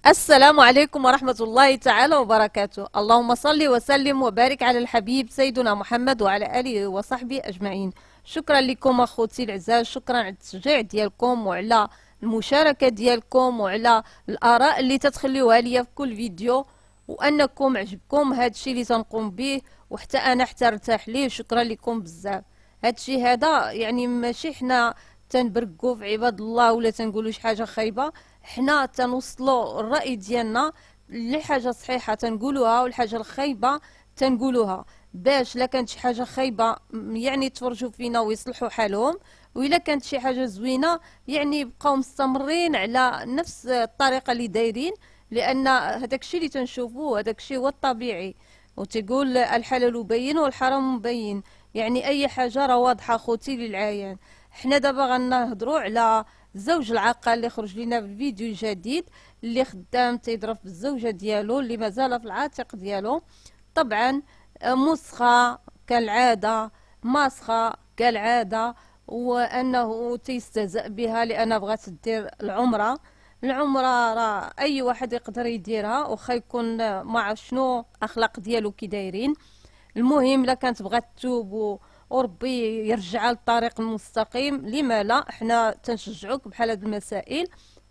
السلام عليكم ورحمة الله تعالى وبركاته. اللهم صل وسلم وبارك على الحبيب سيدنا محمد وعلى آله وصحبه أجمعين. شكرا لكم أخوتي الأعزاء، شكرا على التشجيع ديالكم وعلى المشاركة ديالكم وعلى الآراء اللي تتخليوها ليا في كل فيديو، وأنكم عجبكم هذا الشيء اللي تنقوم به وحتى أنا حتى ارتاح ليه. شكرا لكم بزاف. هذا الشيء هذا يعني ماشي حنا تنبرقوا في عباد الله ولا تنقولوا شي حاجة خايبة، حنا تنوصلوا الرأي ديالنا لحاجة صحيحة تنقولوها والحاجة الخايبة تنقولوها، باش لا كانت شي حاجة خايبة يعني يتفرجوا فينا ويصلحوا حالهم، وإلا كانت شي حاجة زوينة يعني يبقاو مستمرين على نفس الطريقة اللي دايرين، لأن هداك الشيء اللي تنشوفوه هداك الشيء هو الطبيعي. وتقول الحلال بين والحرام مبين، يعني أي حاجة راه واضحة خوتي للعيان. حنا دابا غنهضروا على الزوج العاقل اللي خرج لنا في الفيديو الجديد، اللي خدام تيضرب في الزوجه ديالو اللي مازال في العاتق ديالو. طبعا مسخه كالعاده، مسخه كالعاده، وانه تيستهزأ بها لان بغات دير العمره. العمره راه اي واحد يقدر يديرها واخا يكون ما عرف شنو اخلاق ديالو كي دايرين. المهم لا كانت بغات تتوب وربي يرجعها للطريق المستقيم، لما لا، احنا تنشجعوك بحال هاد المسائل.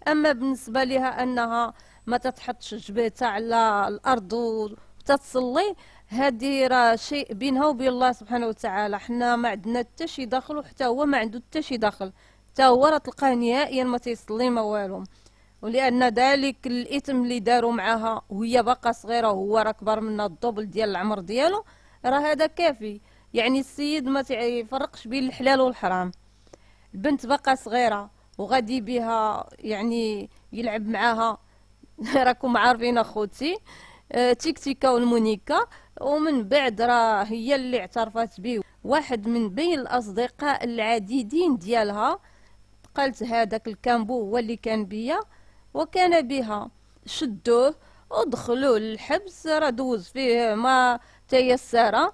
اما بالنسبه لها انها ما تتحطش جبهتها على الارض وتتصلي، هذه راه شيء بينها وبين الله سبحانه وتعالى. حنا ما عندنا حتى شي دخل وحتى هو ما عنده حتى شي دخل، حتى هو راه تلقاه نهائيا ما تيصلي ما والو. ولان ذلك الاثم اللي داروا معاها وهي باقا صغيره وهو راه كبر منها الدوبل ديال العمر ديالو، راه هذا كافي. يعني السيد ما تيفرقش بين الحلال والحرام. البنت باقا صغيره وغادي بها يعني يلعب معاها. راكم عارفين اخوتي، تيكتيكا والمونيكا. ومن بعد راه هي اللي اعترفت به واحد من بين الاصدقاء العديدين ديالها، قالت هذاك الكامبو هو اللي كان بيا وكان بها. شدوه ودخلوه للحبس، راه دوز فيه ما تيسر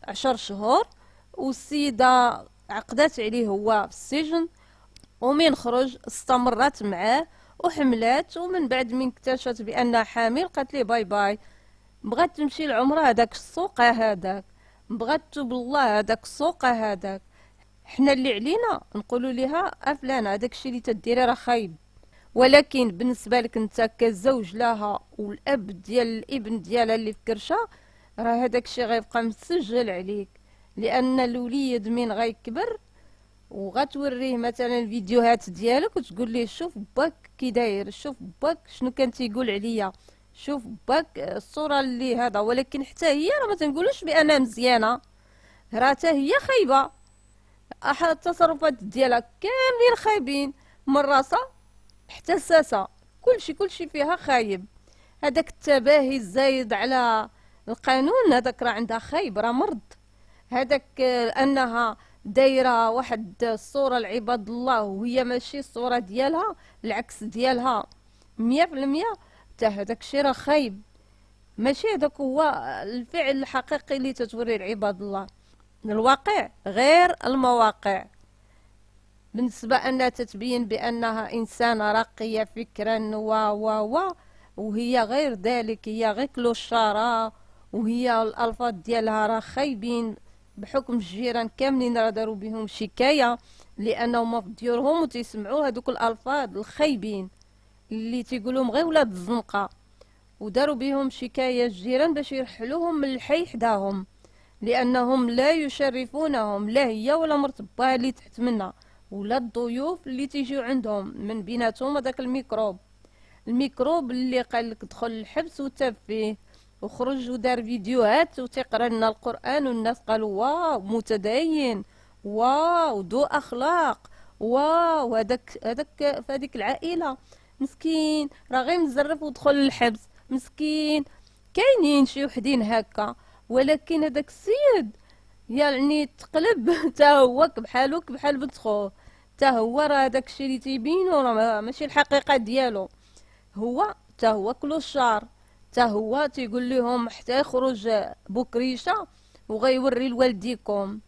10 شهور. والسيدة عقدت عليه هو في السجن، ومن خرج استمرت معاه وحملات. ومن بعد من اكتشفت بانها حامل قالت ليه باي باي، بغات تمشي لعمرها هذاك السوق هذاك، بغات توب الله هذاك السوق هذاك. حنا اللي علينا نقولوا ليها افلانه هذاك الشيء اللي تديري راه خايب، ولكن بالنسبه لك انت كزوج لها والاب ديال الابن ديالها اللي في كرشه، راه هذاك الشيء غيبقى مسجل عليك. لان الوليد من غيكبر وغتوريه مثلا الفيديوهات ديالك وتقول ليه شوف باك كي داير، شوف باك شنو كان تيقول عليا، شوف باك الصوره اللي هذا. ولكن حتى هي راه ما تنقولوش بانها مزيانه، راه حتى هي خايبه. التصرفات ديالها كاملين خايبين، من راسها حتى الساسة، كلشي فيها خايب. هذاك التباهي الزايد على القانون هذاك راه عندها خايب، راه مرض. هذاك انها دايره واحد الصوره لعباد الله وهي ماشي الصوره ديالها، العكس ديالها 100%. حتى هذاك الشيء راه خايب، ماشي هذاك هو الفعل الحقيقي اللي تتوري لعباد الله. الواقع غير المواقع. بالنسبة أنها تتبين بأنها إنسانة راقية فكرا وهي غير ذلك، هي غير كلوشارة. وهي الألفاظ ديالها راه خايبين، بحكم الجيران كاملين راه داروا بهم شكاية لأنهم في ديورهم وتيسمعوا هذوك الألفاظ الخايبين اللي تيقولهم غير ولاد الزنقة، وداروا بهم شكاية الجيران باش يرحلوهم من الحي حداهم، لأنهم لا يشرفونهم، لا هي ولا مرت باها اللي تحت منها ولا الضيوف اللي تيجيو عندهم، من بيناتهم هذاك الميكروب اللي قال لك دخل الحبس وتاب فيه وخرج ودار فيديوهات وتقرا لنا القرآن، والناس قالوا واو متدين، واو ذو أخلاق، واو هذاك في هذيك العائلة مسكين راه غير مزرف ودخل الحبس مسكين. كاينين شي وحدين هكا، ولكن هذاك السيد يعني تقلب تا هو بحالك بحال بنت خوه. تا هو راه داك الشيء اللي تيبينو راه ماشي الحقيقه ديالو. هو تا هو كلوشار، تا هو تيقول لهم حتى يخرج بكريشه وغيوري لوالديكم،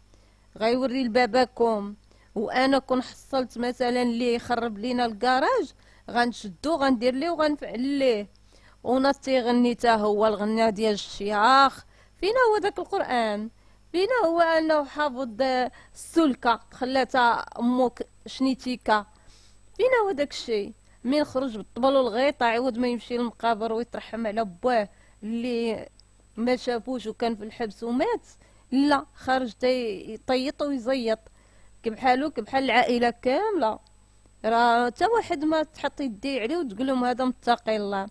غيوري لباباكم. وانا كون حصلت مثلا اللي يخرب لينا الكراج غنشدو غندير ليه وغنفعل ليه. وناس تيغني تا هو الغناء ديال الشياخ. فينا هو داك القرآن؟ فينا هو انه حافظ السلكة خلاتها امك شنيتيكا؟ فينا هو داك الشيء؟ من خرج بالطبل والغيط عوض ما يمشي للمقابر ويترحم على باه اللي ما شافوش وكان في الحبس ومات، لا خرج يطيط ويزيط كبحالو كبحال العائله كامله. راه حتى واحد ما تحط يدي عليه وتقول لهم هذا متقي الله.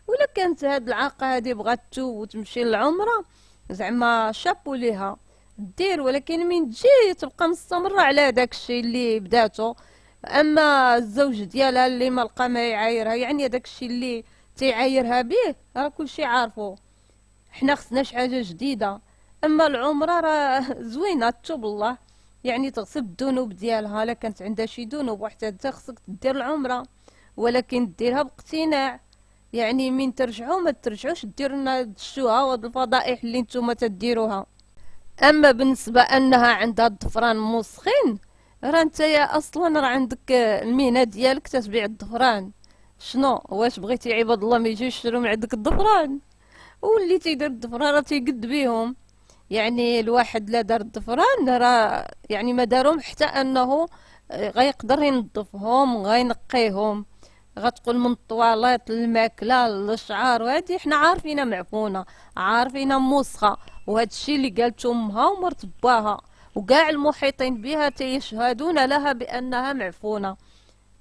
ولا كانت هاد العاقه هادي بغات توب وتمشي للعمره، زعما شابو ليها دير، ولكن من تجي تبقى مستمره على داك الشيء اللي بداتو. اما الزوج ديالها اللي ما لقى ما يعايرها، يعني داك الشيء اللي تيعايرها به راه كلشي عارفو. حنا خصناش حاجه جديده. اما العمره راه زوينه توب الله، يعني تغسل الذنوب ديالها. لا كانت عندها شي ذنوب وحتى انت خصك دير العمره، ولكن ديرها باقتناع. يعني من ترجعوا ما ترجعوش ديروا لنا الشوها وهاد الفضائح اللي نتوما تديروها. اما بالنسبه انها عندها الضفران موسخين، راه نتايا اصلا راه عندك المهنه ديالك تتبيع الضفران. شنو واش بغيتي عباد الله ما يجيوش يشريو من عندك الضفران؟ واللي تيدير الضفران راه تيقد بيهم. يعني الواحد لا دار الضفران راه يعني ما دارهم حتى انه غيقدر ينظفهم غينقيهم. غتقول من الطواليط للماكله للشعار، وهادي حنا عارفينها معفونه، عارفينها موسخه، وهذا الشيء اللي قالت امها ومرت باها وكاع المحيطين بها تيشهدون لها بانها معفونه،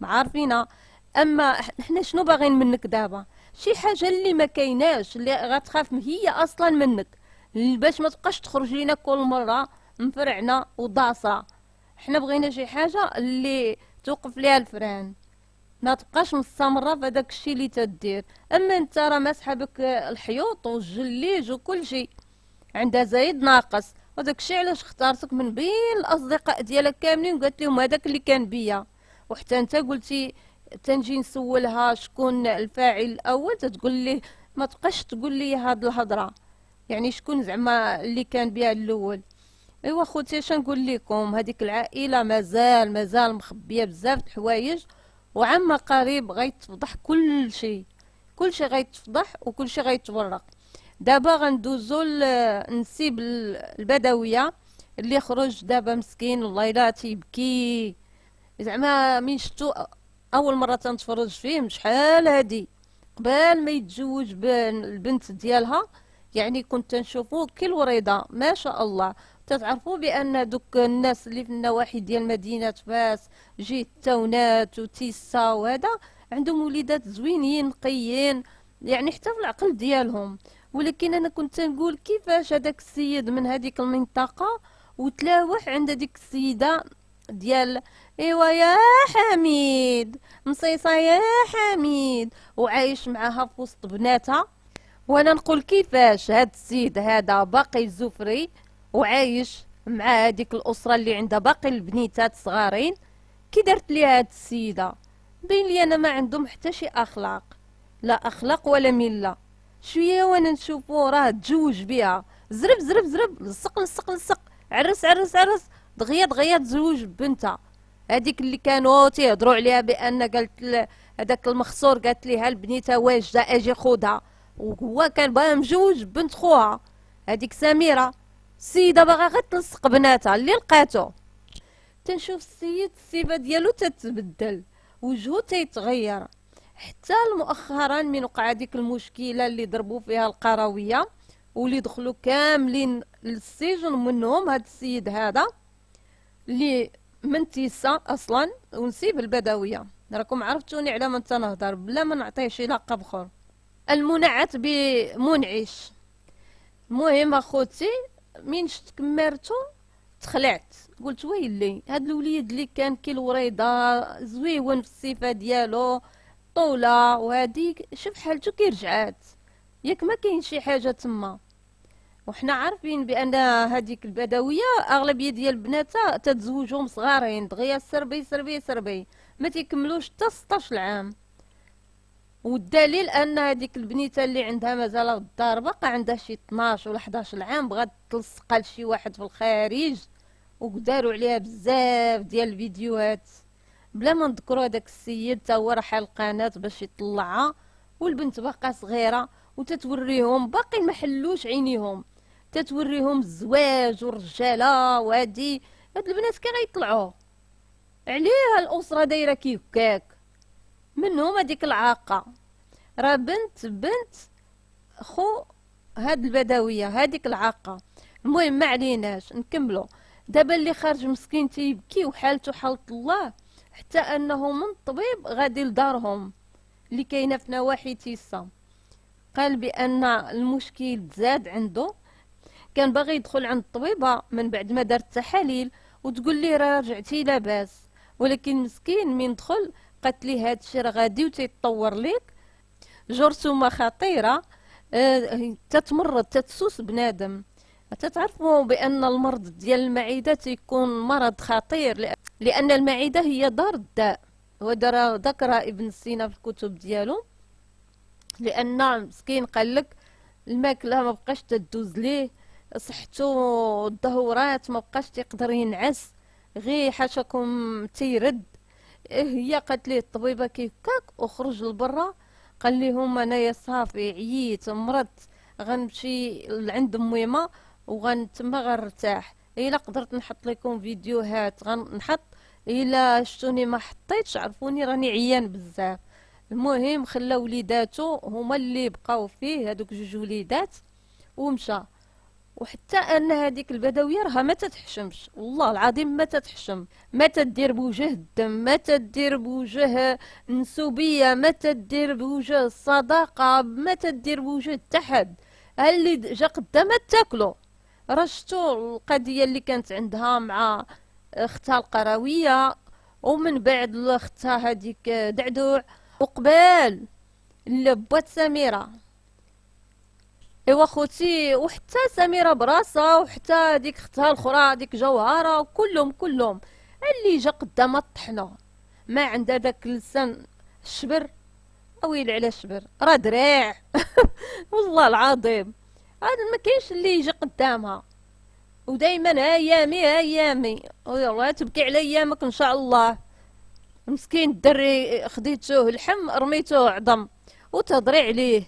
عارفينها. اما حنا شنو باغيين منك دابا؟ شي حاجه اللي ما كايناش، اللي غتخاف هي اصلا منك، باش ما تبقاش تخرج لينا كل مره مفرعنه وضاصه. حنا بغينا شي حاجه اللي توقف ليها الفران، ما تبقاش مستمره في داك الشيء اللي تدير. اما انت راه ماسحه بك الحيوط والجليج وكل شيء، عندها زايد ناقص. وداك الشيء علاش اختارتك من بين الاصدقاء ديالك كاملين وقالت لهم هذاك اللي كان بيا. وحتى انت قلتي تنجي نسولها شكون الفاعل الاول تتقول لي ما تبقاش تقول لي هاد الهضره، يعني شكون زعما اللي كان بيها الاول. ايوا خوتي اش نقول لكم، هذيك العائله مازال مخبيه بزاف د الحوايج، وعما قريب غيتفضح كل شيء، كل شيء غيتفضح وكل شيء غيتورق. دابا غندوزو لنسيب البدويه اللي خرج دابا مسكين والله الا تيبكي. زعما من شفتو اول مره تنتفرج فيه شحال هادي قبل ما يتزوج البنت ديالها، يعني كنت نشوفو كل وريضه ما شاء الله. تتعرفوا بان دوك الناس اللي في النواحي ديال مدينه فاس، جهه التونات وتيسا وهذا، عندهم وليدات زوينين نقيين، يعني حتى في العقل ديالهم. ولكن انا كنت نقول كيفاش هذاك السيد من هذيك المنطقه وتلاوح عند هذيك السيده ديال ايوا يا حميد مصيصه يا حميد، وعايش معاها في وسط بناتها. وانا نقول كيفاش هاد السيد هذا باقي زفري وعايش مع هذيك الاسره اللي عندها باقي البنيتات صغارين. كي دارت لي هاد السيده بين لي انا ما عندهم حتى شي اخلاق، لا اخلاق ولا مله. شويه وانا نشوفو راه تزوج بها، زرب زرب زرب، لصق لصق لصق، عرس عرس عرس، دغيا دغيا تزوج بنتها. هذيك اللي كانوا تيهضروا عليها بان هذاك المخصور قالت ليها البنيته واجده اجي خذها، وهو كان باغي مجوج بنت خوها هذيك سميره. السيده باغا غير تلصق بناتها اللي لقاتو. تنشوف السيد الصفه ديالو تتبدل، وجهه تيتغير. حتى مؤخرا من وقع هذيك المشكله اللي ضربوا فيها القرويه واللي دخلوا كاملين للسجن، منهم هذا السيد هذا اللي من تيسا اصلا ونسيب البدويه. راكم عرفتوني على من تنهضر بلا ما نعطيه شي لقب اخر، المنعت بمنعش. المهم اخوتي من شفت كمارتو تخلعت، قلت ويلي هاد الوليد اللي كان كي الوريضه زويون في الصفه ديالو طوله وهاديك شوف حالته كي رجعات، ياك ما كاين شي حاجه تما. وحنا عارفين بان هذيك البدويه اغلبيه ديال البنات تتزوجهم صغارين دغيا سربي سربي سربي، ما تيكملوش حتى 16 عام. والدليل ان هذيك البنيته اللي عندها مازال في الدار باقا عندها شي 12 ولا 11 عام بغات تلصق لشي واحد في الخارج، وداروا عليها بزاف ديال الفيديوهات. بلا ما نذكروا هذاك السيد تا هو راح القناه باش يطلعها والبنت باقا صغيره وتتوريهم باقي ما حلوش عينيهم، تتوريهم الزواج والرجاله. وهادي هاد البنات كي غيطلعوا عليها الاسره دايره كي هكاك، منهم هذيك العاقه، راه بنت خو هاد البدويه هذيك العاقه. المهم ما عليناش نكملوا. دابا اللي خارج مسكين تيبكي وحالته حالة الله، حتى انه من الطبيب غادي لدارهم اللي كاينه في نواحي تيسا. قال بان المشكل تزاد عنده، كان باغي يدخل عند الطبيبه من بعد ما دار التحاليل وتقول ليه راه رجعتي لاباس، ولكن مسكين من دخل قالت ليه هادشي راه غادي وتيتطور ليك جرثومه خطيره. تتمرض تتسوس بنادم. تتعرفوا بان المرض ديال المعده تيكون مرض خطير، لان المعده هي دار الداء، وذكر ابن سينا في الكتب ديالو. لان مسكين قالك الماكله ما بقاش تدوز ليه، صحتو الدهورات ما بقاش تيقدر ينعس، غير حاشاكم تيرد. هي قالت ليه الطبيبه كي هكاك وخرج لبرا، قال لهم انايا صافي عييت مرضت، غنمشي لعند ميمه تما غنرتاح. الا قدرت نحط لكم فيديوهات غنحط، الا شتوني ما حطيتش عرفوني راني عيان بزاف. المهم خلى وليداتو هما اللي بقاو فيه، هادوك جوج وليدات، ومشى. وحتى ان هذيك البدويه راها ما تتحشمش، والله العظيم ما تتحشم، ما تدير بوجه الدم، ما تدير بوجه النسوبيه، ما تدير بوجه الصداقه، ما تدير بوجه التحد. اللي جا قدامها تاكلو. راه شتو القضيه اللي كانت عندها مع اختها القرويه، ومن بعد اختها هذيك دعدوع، وقبال لبات سميره. ايوا خوتي، وحتى سميره براسها، وحتى ديك اختها الاخرى ديك جوهره، كلهم اللي جا قدامها طحنه. ما عندها داك اللسان الشبر، اويلي على الشبر راه دراع. والله العظيم هذا ما كاينش اللي يجي قدامها. ودايما ايامي والله تبكي على ايامك ان شاء الله. مسكين الدري خديتوه اللحم رميتوه عظم وتهضري عليه،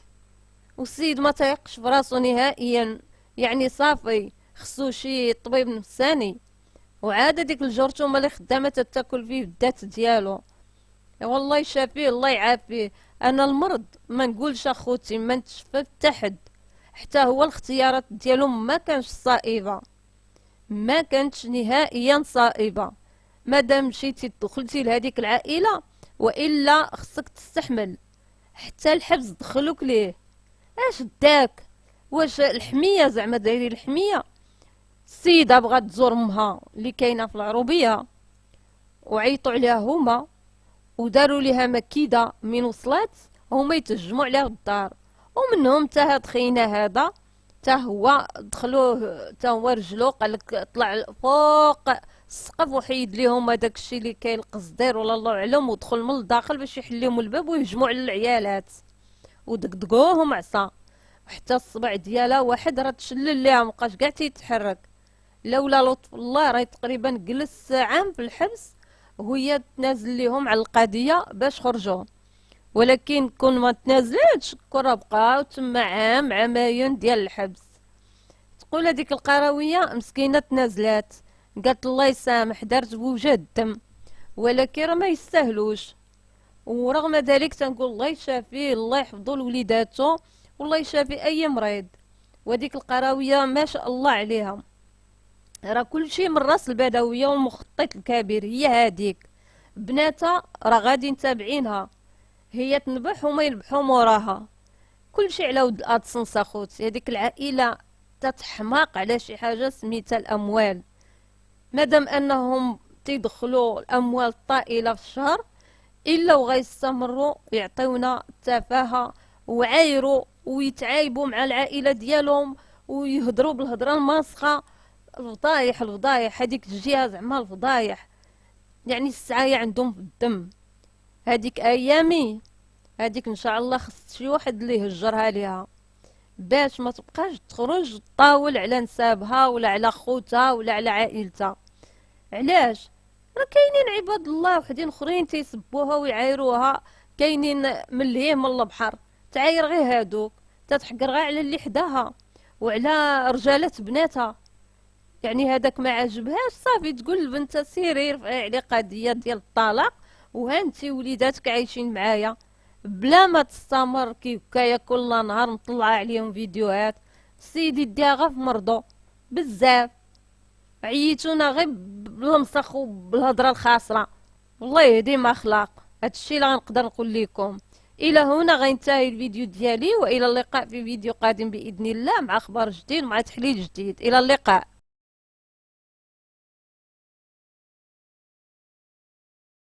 والسيد ما تيقش براسو نهائيا. يعني صافي خصو شي طبيب نفساني. وعاد ديك الجرثومه اللي خدامه تاكل فيه الذات ديالو. والله يشافيه الله يعافيه. انا المرض ما نقولش اخوتي ما نتشفى حتى حد، حتى هو الاختيارات ديالو ما كانش صائبه، ما كانتش نهائيا صائبه. مادام مشيتي دخلتي لهذيك العائله، والا خصك تستحمل. حتى الحبس دخلوك ليه، اش داك؟ واش الحميه زعما دايرين الحميه؟ السيده بغات تزور امها اللي كاينه في العروبيه، وعيطوا عليها هما وداروا ليها مكيده. من وصلت هما يتهجموا عليها الدار، ومنهم تا هاد خينا هذا تا هو دخلوه، تا هو رجلو قالك طلع فوق السقف وحيد ليهم هداك الشيء اللي كاين القصدير ولا الله اعلم، ودخل من الداخل باش يحل لهم الباب ويهجموا على العيالات ودقدقوهم عصا. حتى الصبع ديالها واحد راه تشلل ليها مبقاش كاع تيتحرك. لولا لطف الله راهي تقريبا جلس عام في الحبس وهي تنازل ليهم على القضيه باش خرجوا. ولكن كون ما تنازلتش كون راه بقاو تما عامين ديال الحبس. تقول هذيك القرويه مسكينه تنازلات، قالت الله يسامح دارت بوجه الدم، ولكن راه ما يستاهلوش. ورغم ذلك تنقول الله يشافيه الله يحفظه لوليداتو، والله يشافي اي مريض. وديك القراويه ما شاء الله عليها، راه كل شيء من راس البدويه والمخطط الكبير. هي هذيك بناتها راه غادي تابعينها، هي تنبح وما ينبحوا موراها. كل شيء على ود الادسنس اخوتي. هذيك العائله تتحماق على شي حاجه سميتها الاموال. مادام انهم تيدخلوا الاموال الطائله في الشهر، الا وغيستمروا يعطيونا التفاهه وعايروا ويتعايبوا مع العائله ديالهم ويهضروا بالهضره الماسخه. الفضايح هذيك الجهه زعما الفضايح، يعني السعايه عندهم في الدم. هذيك ايامي هذيك ان شاء الله خص شي واحد اللي يهجرها ليها باش ما تبقاش تخرج تطاول على نسابها ولا على خوتها ولا على عائلتها. علاش؟ راه كاينين عباد الله وحدين اخرين تيسبوها ويعايروها، كاينين من الهيه من البحر تعاير غير هادوك، تتحقر غير على اللي حداها وعلى رجالة بناتها. يعني هذاك ما عجبهاش صافي تقول البنت سيري رفعي عليه قضيه ديال الطلاق، وهانتي وليداتك عايشين معايا، بلا ما تستمر كي هكايا كل نهار مطلعه عليهم فيديوهات. سيدي ديها غا في مرضو بزاف، عييتونا غير بالمسخ وبالهضره الخاسره. والله يهدي ما اخلاق. هادشي اللي غنقدر نقول لكم. الى هنا غينتهي الفيديو ديالي، والى اللقاء في فيديو قادم باذن الله مع اخبار جديد مع تحليل جديد. الى اللقاء.